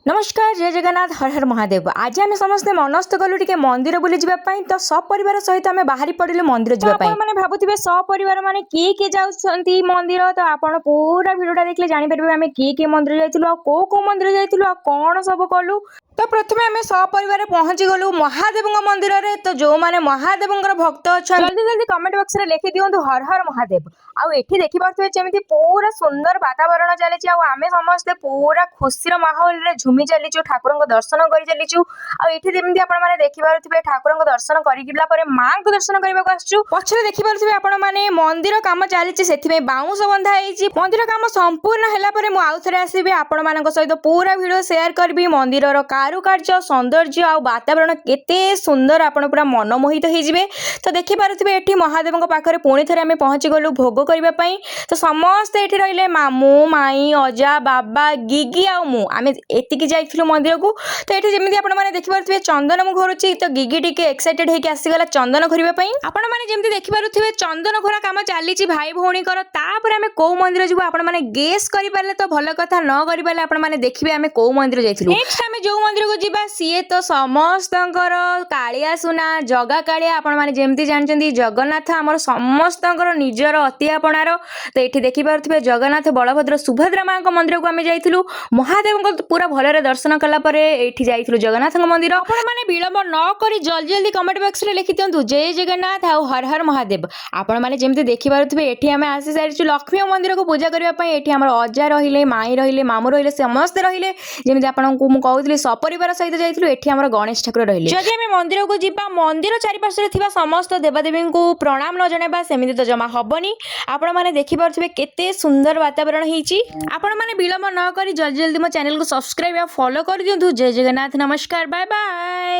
नमस्कार जय जगन्नाथ हर हर महादेव। आज आम समस्ते मनस्थ कलु टिके मंदिर बुली जावाई तो सपरिवार सहित आम बाहरी पड़िलु मंदिर जावाई। मैंने भावुवे सपरिवार माने किए जाउछंती मंदिर तो आपण पूरा भिडियोटा देखले जानि परिबे आम किए मंदिर जाइतिलु आ को मंदिर जाइतिलु आ कोन सब कलु। तो प्रथमे आम सपरिवार पहुंची गलु महादेव मंदिर रे। तो जो माने महादेव भक्त अच्छा जल्दी जल्दी कमेंट बॉक्स रे लिखि दियंतु हर हर महादेव। आउ एठी देखि पारथुवे जेमिति पूरा सुंदर वातावरण चलेछि आउ आमे समस्त पूरा खुशी रो माहौल रे झुमी चलीचु ठाकुर दर्शन कर चलीचु। आउ एठी जेमिति आपण माने देखि पारथुवे ठाकुर दर्शन करिला परे मां को दर्शन करबाक आछछु। पछरे देखि पारथुवे आपण माने मंदिर काम चलीछि सेथि बाउंस बंधा हेछि। मंदिर काम संपूर्ण हैला परे मु आउ थरे आसीबे आपण मानक सहित पूरा वीडियो शेयर करबी। मंदिर रो कारुकार्य सौंदर्य आउ वातावरण केते सुंदर आपण पूरा मनमोहित हो जिवे। तो देखि पारथुवे एठी महादेव पाखरे पुणी थरे आमे पहुंची गलु भोग करबा पई। तो समस्त एठी रहिले मामू माई अजा बाबा गिगी आउ मु आमे एतिकी जाइथिलु मंदिर को। तो एठी जेमिति आपण माने देखि पारथुवे चंदन मु घोरुची। तो गिगी टिके एक्साइटेड हेकि आसीगला चंदन घोरिबा पई। आपण माने जेमिति देखि पारथुवे चंदन घोरा काम चालीची भाई भौणी कर। तापर आमे को मंदिर जिवु आपण माने गेस करि पारले तो भलो कथा, न करि पारले आपण माने देखिबे आमे को मंदिर जाइथिलु। नेक्स्ट आमे जो मंदिर को जिबा सीए तो समस्तंकर कालिया सुना जगा कालिया। आपण माने जेमिति जानचंदी जगन्नाथ हमर समस्तंकर निजर अति आपणार। तो एठी देखि पारथुवे जगन्नाथ बलभद्र सुभद्रा मां को मंदिर को आमे जाइथिलु। महादेव को पूरा भलरे दर्शन कला परे एठी जाइथिलु जगन्नाथ मंदिर। आपण माने विलंब न करी जल्दी जल्दी कमेंट बॉक्स रे लिखि दियंतु जय जगन्नाथ आउ हर हर महादेव। आपण माने जेमिति देखि पारथुवे एठी आमे आसी सारिचु लक्ष्मी मंदिर को पूजा करबा पई। एठी हमर अजा रहिले माई रहिले मामू रहिले समस्त रहिले। जेमिति आपनको मु कहउतली सपरिवार सहित जाइथिलु। एठी हमर गणेश ठाकुर रहिले। जदि आमे मंदिर को जिबा मंदिर चारिपार्श्वरे थिबा समस्त देवदेवी को प्रणाम न जणाबा सेमिति तो जमा हबनी। आपण माने देखि पारथुवे केते सुंदर वातावरण हिची। आपण माने विलंब न करी जल्दी जल्दी मो चैनल को सब्सक्राइब या फॉलो कर दियंतु। जय जगन्नाथ नमस्कार बाय बाय।